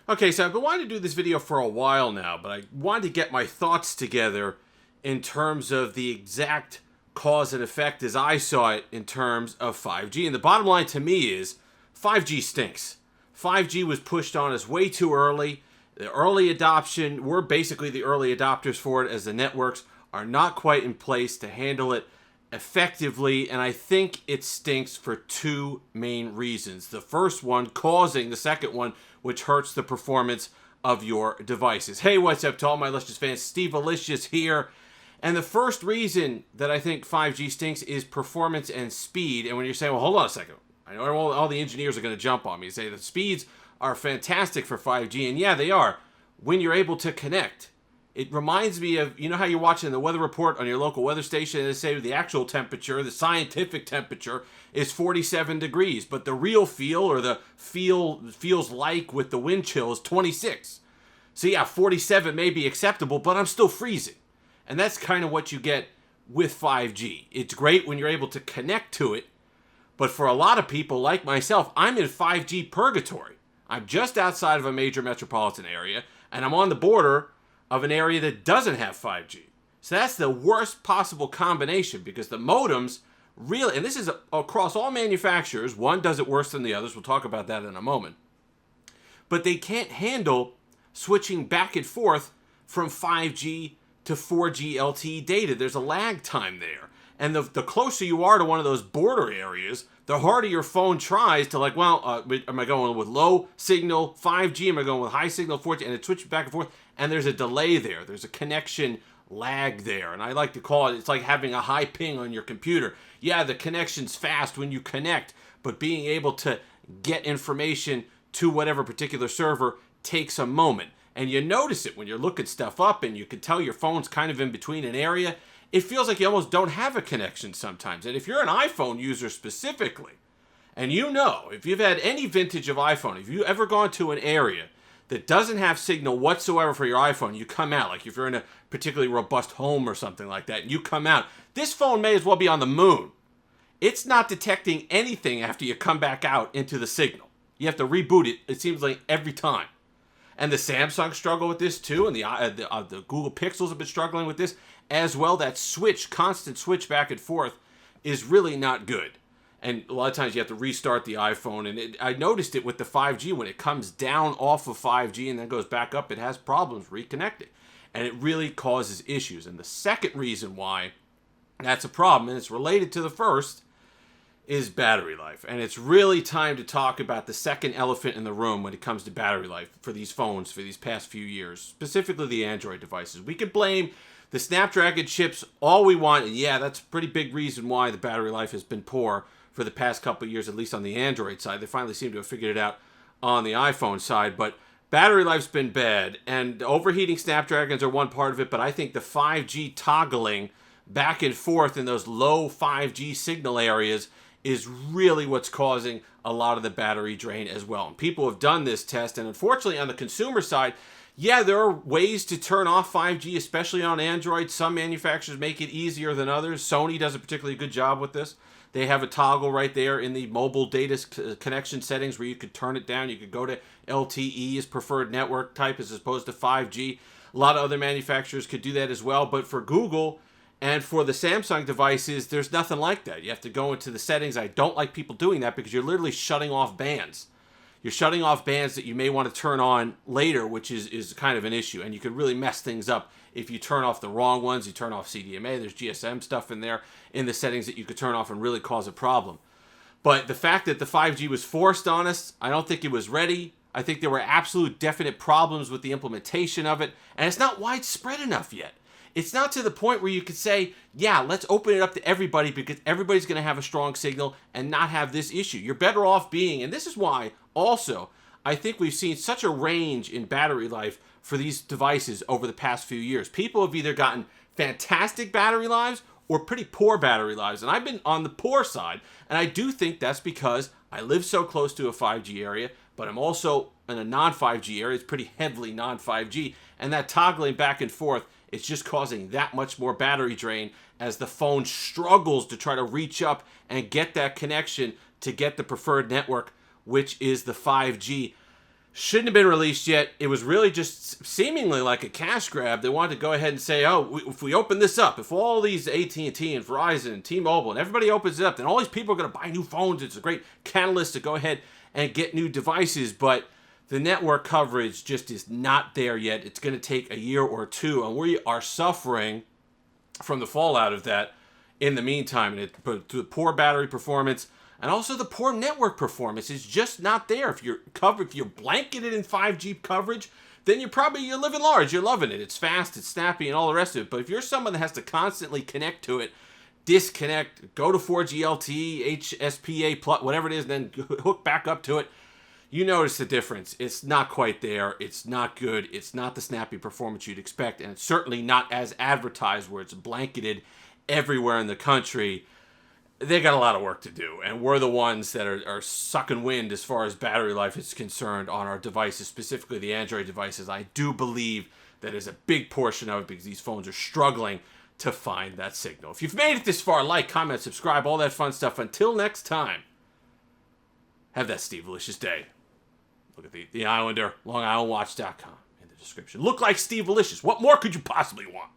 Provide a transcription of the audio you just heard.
Okay, so I've been wanting to do this video for a while now, but I wanted to get my thoughts together in terms of the exact cause and effect as I saw it in terms of 5G. And the bottom line to me is 5G stinks. 5G was pushed on us way too early. The early adoption, we're basically the early adopters for it, as the networks are not quite in place to handle it effectively, and I think it stinks for two main reasons. The first one causing the second one, which hurts the performance of your devices. Hey, what's up to all my Alicious fans? Steve Alicious here. And the first reason that I think 5G stinks is performance and speed. And when you're saying, well, hold on a second. I know all the engineers are going to jump on me and say the speeds are fantastic for 5G. And yeah, they are when you're able to connect. It reminds me of, you know how you're watching the weather report on your local weather station and they say the actual temperature, the scientific temperature is 47 degrees, but the real feel or the feels like with the wind chill is 26. So yeah, 47 may be acceptable, but I'm still freezing. And that's kind of what you get with 5G. It's great when you're able to connect to it, but for a lot of people like myself, I'm in 5G purgatory. I'm just outside of a major metropolitan area, and I'm on the border of an area that doesn't have 5G. So that's the worst possible combination because the modems really, and this is across all manufacturers, one does it worse than the others, we'll talk about that in a moment, but they can't handle switching back and forth from 5G to 4G LTE data. There's a lag time there. And the closer you are to one of those border areas, the harder your phone tries to am I going with low signal 5G? Am I going with high signal 4G? And it switches back and forth. And there's a delay there. There's a connection lag there. And I like to call it's like having a high ping on your computer. Yeah, the connection's fast when you connect, but being able to get information to whatever particular server takes a moment. And you notice it when you're looking stuff up and you can tell your phone's kind of in between an area. It feels like you almost don't have a connection sometimes. And if you're an iPhone user specifically, and you know, if you've had any vintage of iPhone, if you've ever gone to an area that doesn't have signal whatsoever for your iPhone, you come out, like if you're in a particularly robust home or something like that, and you come out, this phone may as well be on the moon. It's not detecting anything after you come back out into the signal. You have to reboot it, it seems like every time. And the Samsung struggle with this too, and the Google Pixels have been struggling with this as well. That constant switch back and forth is really not good. And a lot of times you have to restart the iPhone. And I noticed it with the 5G. When it comes down off of 5G and then goes back up, it has problems reconnecting. And it really causes issues. And the second reason why that's a problem, and it's related to the first, is battery life. And it's really time to talk about the second elephant in the room when it comes to battery life for these phones for these past few years, specifically the Android devices. We could blame the Snapdragon chips all we want, and yeah, that's a pretty big reason why the battery life has been poor for the past couple of years, at least on the Android side. They finally seem to have figured it out on the iPhone side, but battery life's been bad, and overheating Snapdragons are one part of it, but I think the 5G toggling back and forth in those low 5G signal areas is really what's causing a lot of the battery drain as well. And people have done this test, and unfortunately on the consumer side, yeah, there are ways to turn off 5G, especially on Android. Some manufacturers make it easier than others. Sony does a particularly good job with this. They have a toggle right there in the mobile data connection settings where you could turn it down. You could go to LTE as preferred network type as opposed to 5G. A lot of other manufacturers could do that as well, but for Google and for the Samsung devices, there's nothing like that. You have to go into the settings. I don't like people doing that because you're literally shutting off bands. You're shutting off bands that you may want to turn on later, which is kind of an issue. And you could really mess things up if you turn off the wrong ones. You turn off CDMA. There's GSM stuff in there in the settings that you could turn off and really cause a problem. But the fact that the 5G was forced on us, I don't think it was ready. I think there were absolute definite problems with the implementation of it. And it's not widespread enough yet. It's not to the point where you could say, yeah, let's open it up to everybody because everybody's going to have a strong signal and not have this issue. You're better off being, and this is why also I think we've seen such a range in battery life for these devices over the past few years. People have either gotten fantastic battery lives or pretty poor battery lives. And I've been on the poor side, and I do think that's because I live so close to a 5G area, but I'm also in a non-5G area. It's pretty heavily non-5G, and that toggling back and forth, it's just causing that much more battery drain as the phone struggles to try to reach up and get that connection to get the preferred network, which is the 5G. Shouldn't have been released yet. It was really just seemingly like a cash grab. They wanted to go ahead and say, oh, if we open this up, if all these AT&T and Verizon and T-Mobile and everybody opens it up, then all these people are going to buy new phones. It's a great catalyst to go ahead and get new devices. But the network coverage just is not there yet. It's going to take a year or two, and we are suffering from the fallout of that in the meantime. But the poor battery performance and also the poor network performance is just not there. If you're blanketed in 5G coverage, then you're living large. You're loving it. It's fast, it's snappy, and all the rest of it. But if you're someone that has to constantly connect to it, disconnect, go to 4G LTE, HSPA+, whatever it is, then hook back up to it, you notice the difference. It's not quite there. It's not good. It's not the snappy performance you'd expect, and it's certainly not as advertised where it's blanketed everywhere in the country. They got a lot of work to do, and we're the ones that are sucking wind as far as battery life is concerned on our devices, specifically the Android devices. I do believe that is a big portion of it because these phones are struggling to find that signal. If you've made it this far, like, comment, subscribe, all that fun stuff. Until next time, have that Steve-alicious day. Look at the Islander, LongIslandWatch.com in the description. Look like Steve-alicious. What more could you possibly want?